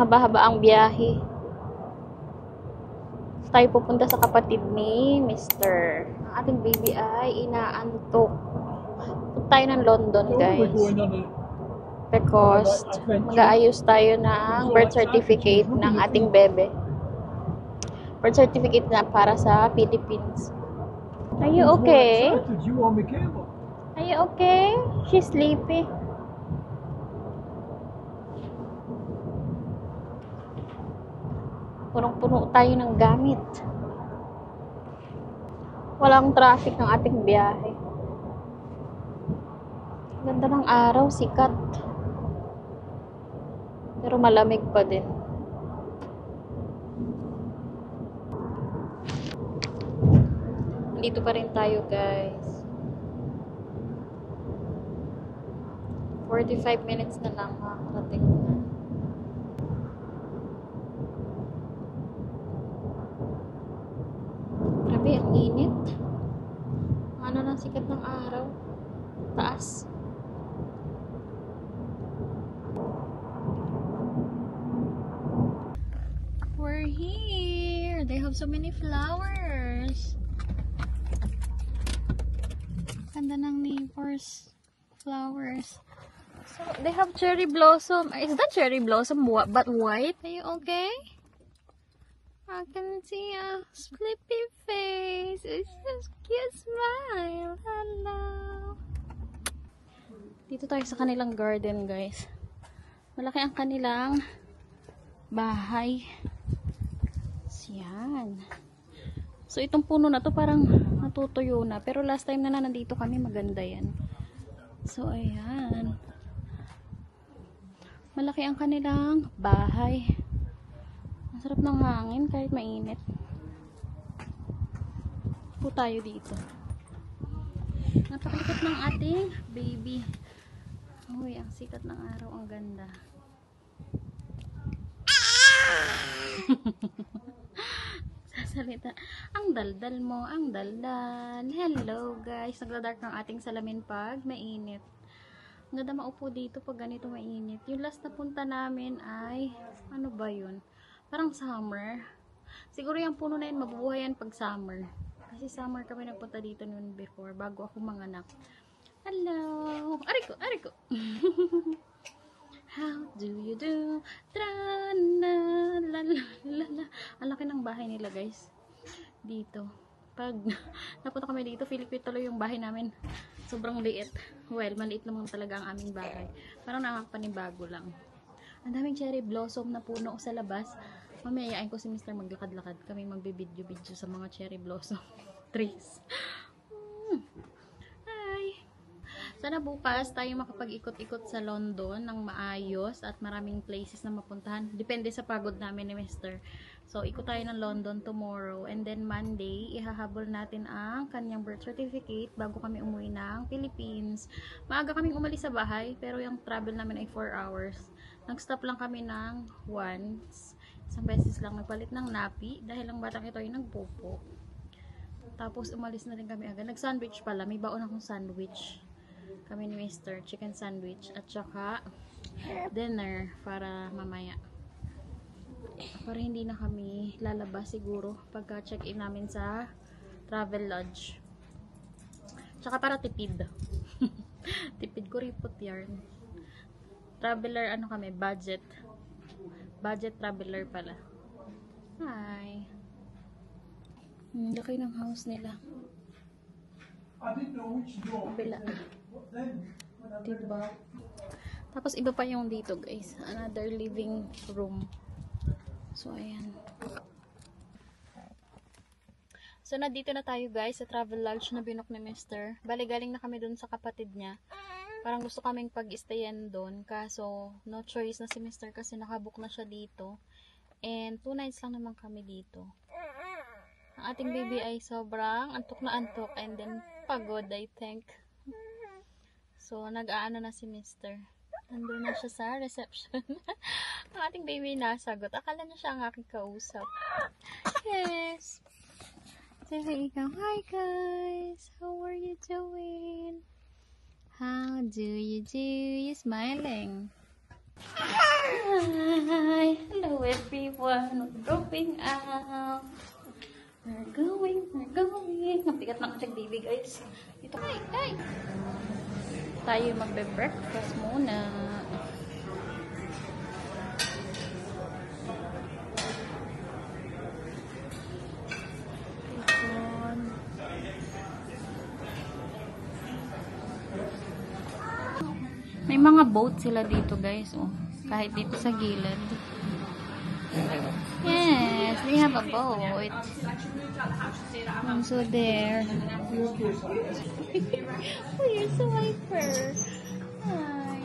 mahaba-haba ang biyahe. Tayo pupunta sa kapatid ni Mr. Ang ating baby ay inaantok. Punta tayo ng London, guys. Because mag-aayos tayo ng birth certificate ng ating bebe. Birth certificate na para sa Philippines. Are you okay? Are you okay? She's sleepy. Punong-puno tayo ng gamit. Walang traffic ng ating biyahe. Ganda ng araw, sikat. Pero malamig pa din. Dito pa rin tayo, guys. 45 minutes na lang, makakarating na. Grabe, ang init. Ano lang sikat ng araw. Taas. We're here. They have so many flowers. Ganda ng neighbors. Flowers. So, they have cherry blossom. Is that cherry blossom but white? Are you okay? I can see a sleepy face. It's just cute smile. Hello. Dito tayo sa kanilang garden, guys. Malaki ang kanilang bahay. Yan. So, itong puno na to parang natutuyo na. Pero last time na nandito kami, maganda yan. So, ayan. Malaki ang kanilang bahay. Ang sarap ng hangin kahit mainit. Po tayo dito. Napakalikot ng ating baby. Uy, ang sikat ng araw. Ang ganda. Sasalita. Ang daldal mo. Ang daldal. Hello guys. Nagda-dark ng ating salamin pag mainit. Ang ganda maupo dito pag ganito mainit. Yung last na punta namin ay ano ba yun? Parang summer. Siguro yung puno na yun mabubuhay yan pag summer. Kasi summer kami nagpunta dito noon before bago ako manganak. Hello! Ariko! Ariko! How do you do? Tra-na-la-la-la-la. Ang laki ng bahay nila, guys. Dito. Pag napunta kami dito, feel ko tuloy yung bahay namin. Sobrang liit. Well, maliit naman talaga ang aming bahay. Parang nakakapanibago lang. Ang daming cherry blossom na puno sa labas. Mamaya, ayain ko si Mr. maglakad-lakad. Kami magbibidyo-video sa mga cherry blossom trees. Sana bukas tayo makapag-ikot-ikot sa London ng maayos at maraming places na mapuntahan. Depende sa pagod namin ni Mr. So, ikot tayo ng London tomorrow. And then Monday, ihahabol natin ang kanyang birth certificate bago kami umuwi ng Philippines. Maaga kaming umalis sa bahay, pero yung travel namin ay 4 hours. Nag-stop lang kami ng once. Isang beses lang nagpalit ng napi dahil ang batang ito ay nagpupo. Tapos umalis na rin kami agad. Nag-sandwich pala. May baon akong sandwich. Kami ni Mr. Chicken sandwich at saka dinner para mamaya. Para hindi na kami lalabas siguro pagka check-in namin sa travel lodge. Tsaka para tipid. Tipid ko ripot yarn. Traveler ano kami, budget. Budget traveler pala. Hi. Laki ng house nila. Kabila. Diba? Tapos iba pa yung dito, guys. Another living room. So, ayan. So, nandito na tayo, guys, sa travel lodge na binok ni Mr. Bali, galing na kami dun sa kapatid niya. Parang gusto kaming pag-stayan dun. Kaso, no choice na si Mr. kasi nakabook na siya dito. And 2 nights lang naman kami dito. Ang ating baby ay sobrang antok na antok. And then, pagod, I think. So, nag-aano na si Mr. Nandun na siya sa reception. Ang ating baby nasagot. Akala niya siya ang aking kausap. Yes. Say hi, ikaw. Hi, guys. How are you doing? How do you do? You smiling? Hi! Hello everyone! We're going out! We're going! Ang bigat ng ating baby guys. Ito, hi! Tayo magbe-breakfast muna. May mga boat sila dito guys, oh. Kahit dito sa gilid. Yes, we have a boat. So there. Oh, you're so hyper. Hi.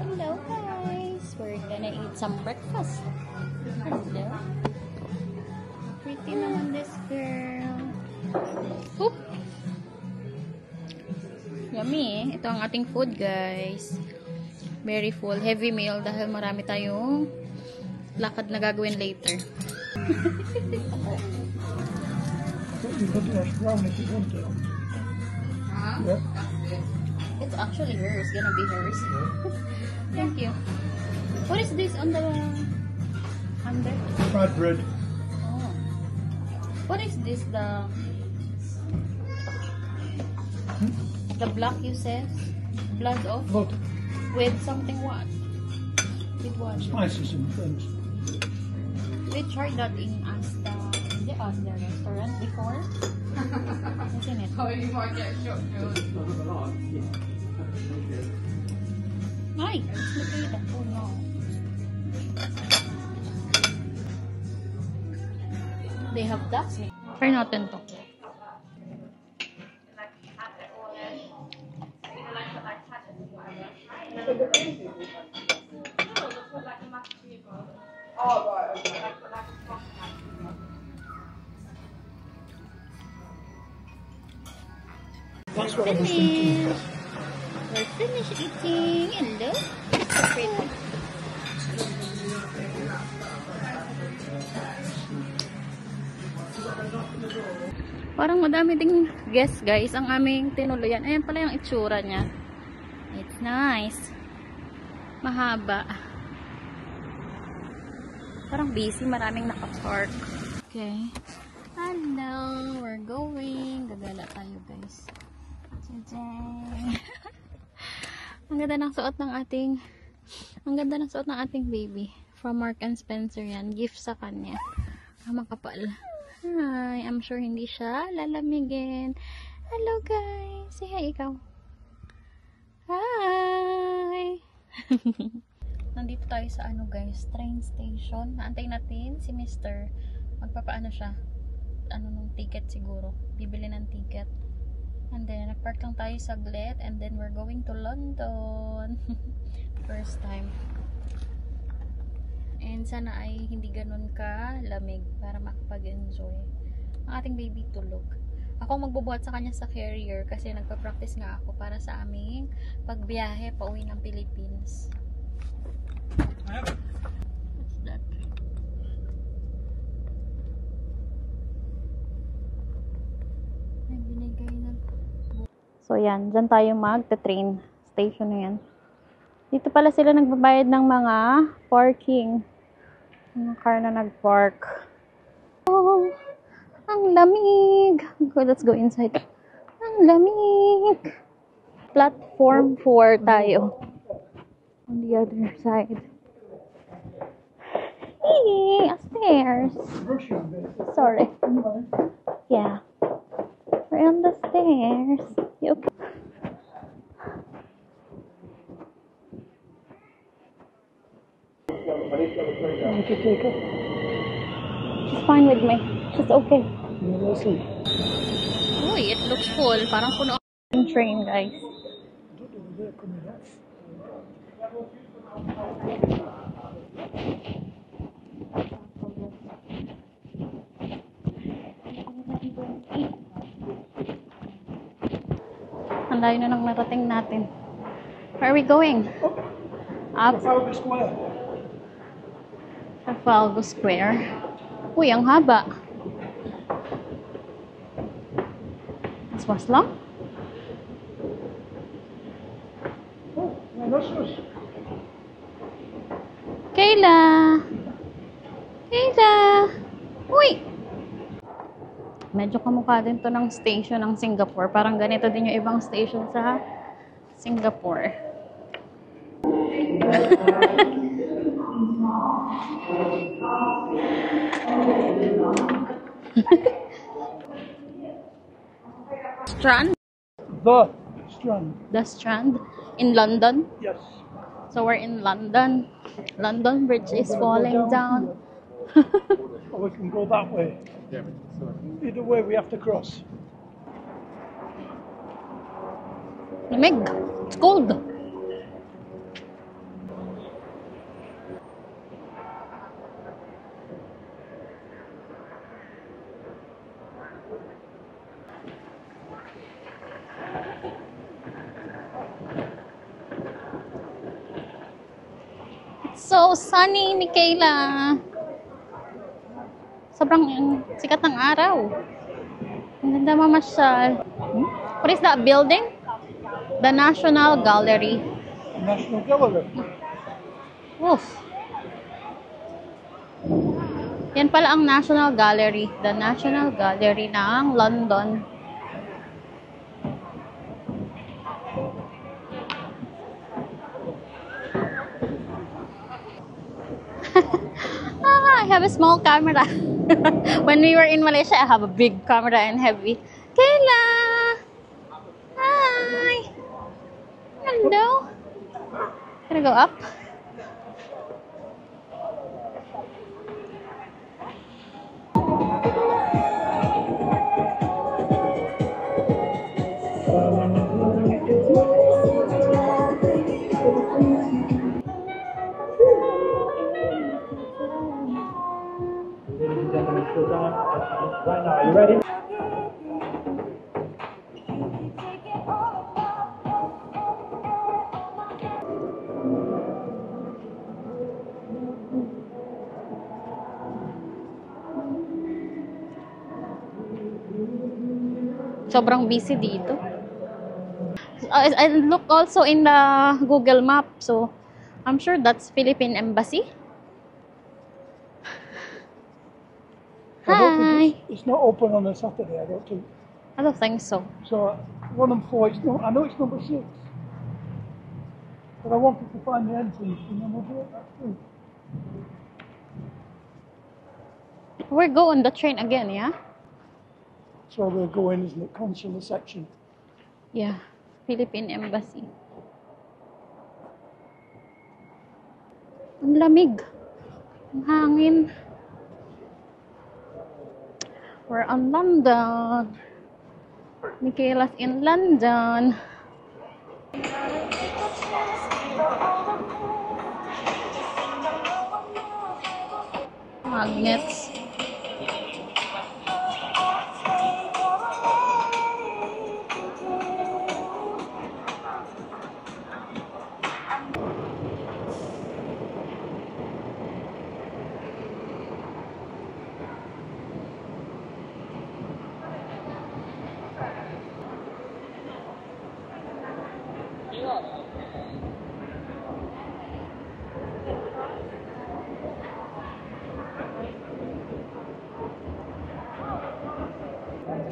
Hello guys. We're gonna eat some breakfast. Hello. Pretty naman this girl. Oop. Yummy. Ito ang ating food, guys. Very full. Heavy meal dahil marami tayong lakad na gagawin later. You could dash brown if you want to. Yep. It's actually hers. Gonna be hers. Thank you. What is this on the under? Fried bread. Oh. What is this? The black you said? Blood of? Blood. With something what? With what? Spices and things. We tried that in Asta, the restaurant before. Isn't it? Oh, you might get shot. Ay, it's located. Oh no. They have ducks. Try natin to. Oh, right, okay. That's what I was thinking. We're finished eating. Hello. So pretty. Parang madami ding guests guys ang aming tinuluyan. Ayan pala yung itsura niya. It's nice. Mahaba. Parang busy. Maraming nakapark. Okay. Hello. We're going. Gagala tayo guys. Ang ganda ng suot ng ating baby. From Mark and Spencer yan. Gift sa kanya. Ang makapal. Hi. I'm sure hindi siya lalamigin. Hello guys. Say hi ikaw. Hi. Nandito tayo sa guys, train station. Naantay natin si Mr. Magpapaano siya. Nung ticket siguro. Bibili ng ticket. And then, nagpark lang tayo saglit. And then, we're going to London. First time. And sana ay hindi ganun ka lamig para makapag-enjoy. Ang ating baby tulog. Ako magbubuhat sa kanya sa carrier kasi nagpa-practice nga ako para sa aming pagbiyahe pauwi ng Philippines. What's that? Ay, binigay na. So, yan. Diyan tayo mag-train station na yan. Dito pala sila nagbabayad ng mga parking. Mga car na nag-park. Oh, ang lamig. Okay, let's go inside. Ang lamig. Platform 4 tayo. On the other side. Hey, upstairs. Sorry. Yeah. We're on the stairs. You okay? Want to take it? She's fine with me. She's okay. We'll see. Uy, it looks full. Parang puno ang train, guys. I don't know where they're coming off. Ang layo na nang narating natin. Where are we going? Up Trafalgar Square. Trafalgar Square. Uy, ang haba. Mas lang? Sus. Kayla! Kayla! Uy! Medyo kamukha din to ng station ng Singapore. Parang ganito din yung ibang station sa Singapore. Strand? The Strand. The Strand? In London? Yes. So we're in London. London Bridge is falling down. Or we can go that way. Either way, we have to cross. Lamig. It's cold. It's so sunny, Michaela. Sobrang sikat ng araw. Ang ganda mamasyal. What is that building? The National Gallery. National Gallery. Oof. Yan pala ang National Gallery. The National Gallery ng London. I have a small camera. When we were in Malaysia, I have a big camera and heavy. Kayla! Hi! Hello! Can I go up? Ladies and gentlemen, sit down. Right now, are you ready? Sobrang busy dito. I look also in the Google Map, so I'm sure that's Philippine Embassy. I don't think Hi. it's not open on a Saturday, I don't think. I don't think so. So, 1 and 4, it's no, I know it's number 6. But I wanted to find the entrance and then we'll do it that way. We're going the train again, yeah? That's where we're going, isn't it? Consular section. Yeah, Philippine Embassy. Ang lamig. Ang hangin. We're on London. Michaela's in London. Magnets.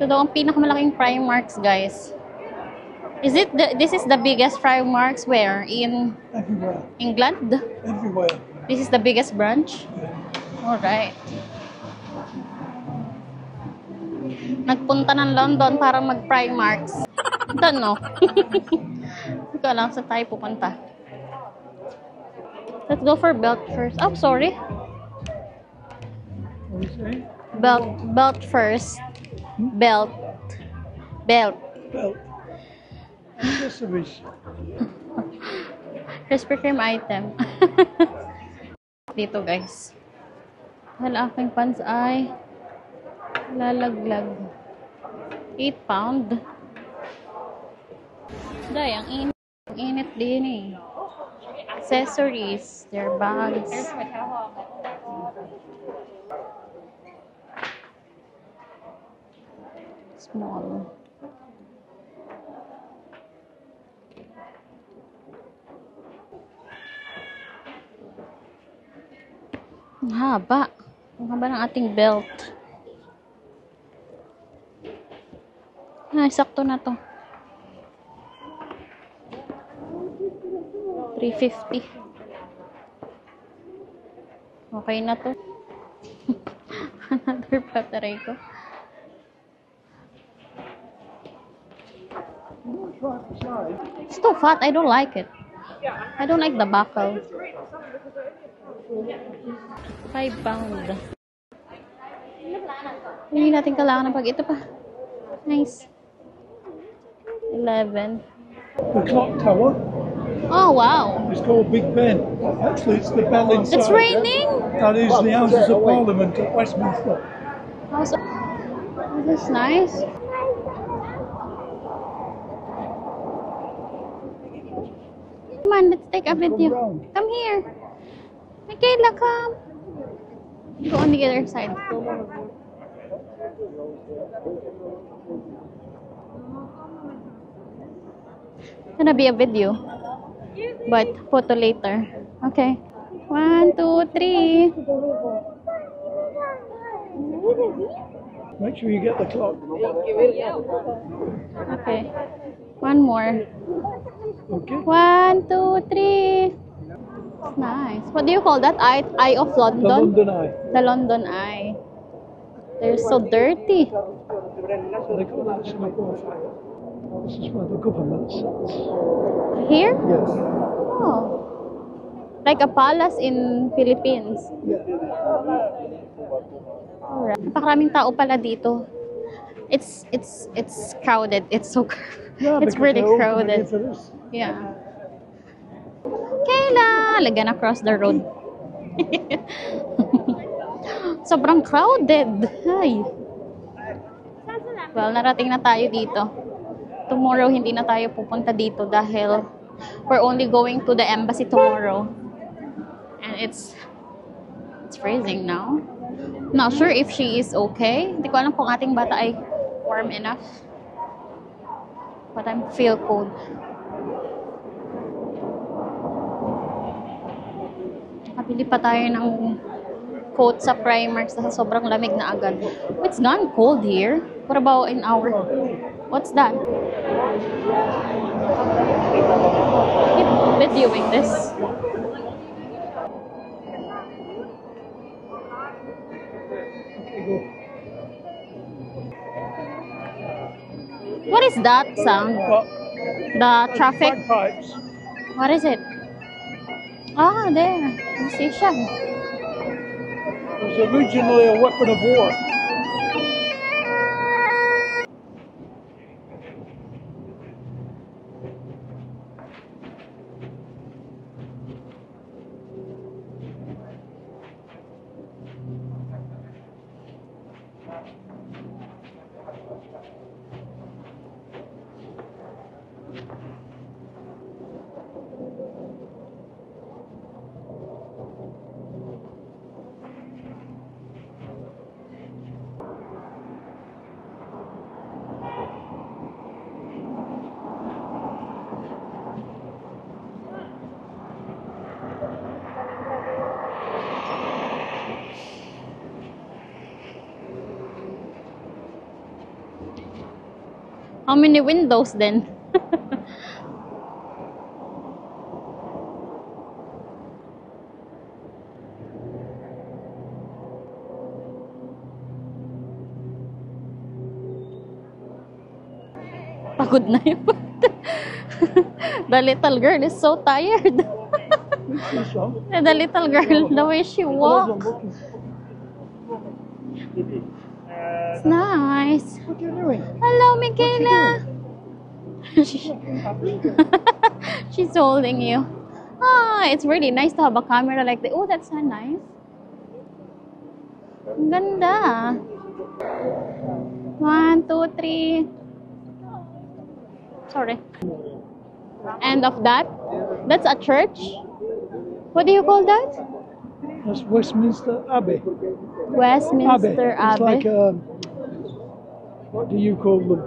Ito daw ang pinakamalaking Primarks, guys. This is the biggest Primarks where? In Everywhere. England? Everywhere. This is the biggest branch? Alright. Nagpunta ng London para mag-Primarks. Don't know. Hindi ko alam saan tayo pupunta. Let's go for belt first. Oh, sorry. What are you saying? Belt first. Belt. Belt. Accessories. Krispy Kreme item. Dito, guys. Dahil aking pants ay lalaglag. 8 pound. Day, ang init. Ang init din eh. Accessories. Their bags. Small. Ang haba. Ang haba ng ating belt. Sakto na to. 350. Okay na to. Another battery ko. It's too fat. I don't like it. I don't like the buckle. 5 pound. Hindi natin kailangan ng pag ito pa. Nice. 11. The clock tower Oh, wow. is called Big Ben. Actually, it's the bell inside. It's raining. That is the Houses of Parliament at Westminster. Also, this is nice. Come on, let's take a video. Come here. Michaela, come. Go on the other side. Gonna be a video, but photo later. Okay. 1, 2, 3. Make sure you get the clock. Okay. One more. Okay. 1, 2, 3. Nice. What do you call that? Eye of The London? London Eye. The London Eye. They're so dirty. So they call it the Singapore flag. This is where the government sits. Here? Yes. Oh. Like a palace in Philippines. Yeah. Alright. Napakaraming tao pala dito. It's crowded. It's so Yeah, it's because really they're all crowded. coming for this. Yeah. Kayla! Lagan across the road. Sobrang crowded. Ay. Well, narating na tayo dito. Tomorrow, hindi na tayo pupunta dito dahil we're only going to the embassy tomorrow. And it's freezing now. Not sure if she is okay. Hindi ko alam kung ating bata ay warm enough. But I feel cold. Nakabili pa tayo ng coat sa Primark sa sobrang lamig na agad. It's gone cold here. What about in our... What's that? Keep videoing this. Okay, go. What is that sound? But The traffic? bagpipes. What is it? Ah, there. Musician. It was originally a weapon of war. How many windows then? Pagod na yun. The little girl is so tired. This song. The little girl, the way she walks. It's nice. What are you doing? Hello, Michaela. She's holding you. Ah, it's really nice to have a camera like that. Oh, that's so nice. Ang ganda. 1, 2, 3. Sorry. End of that. That's a church. What do you call that? That's Westminster Abbey. Westminster It's Abbey. like what do you call them?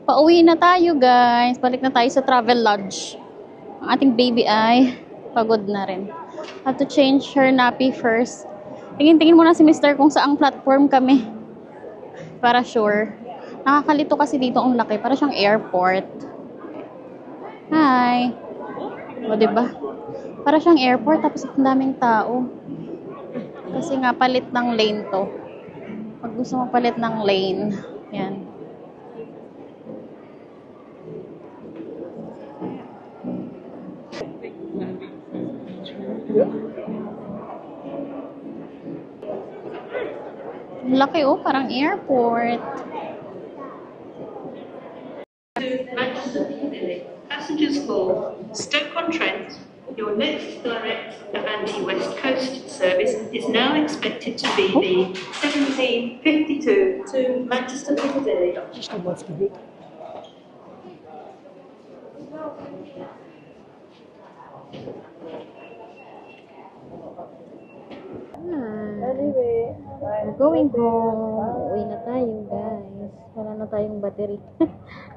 Pauwi na tayo, guys. Balik na tayo sa travel lodge. Ang ating baby ay pagod na rin. Have to change her nappy first. Tingin-tingin muna si Mr. kung saang platform kami. Para sure. Nakakalito kasi dito ang laki. Para siyang airport. Hi. O, diba? Para siyang airport tapos ang daming tao. Kasi nga palit ng lane to. Pag gusto mo palit ng lane, yan. Laki oh, parang airport. Manchester Piccadilly. Passengers for Stoke-on-Trent, your next direct anti-West Coast service is now expected to be the 1752 to Manchester Piccadilly. Just a left a bit. Anyway, we're going home. Uwi na tayo, guys. Wala na tayong battery.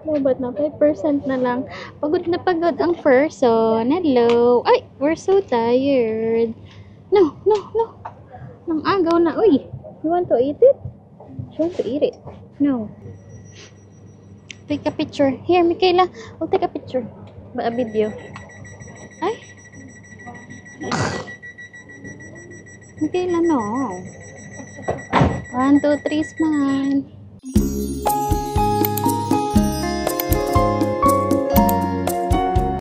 Lobat na, 5% na lang. Pagod na pagod ang person. Hello. Ay, we're so tired. No. Nang agaw na. Uy, you want to eat it? You want to eat it? No. Take a picture. Here, Michaela. I'll take a picture. Ba, a video. Ay. Michaela, no. 1, 2, 3, smile.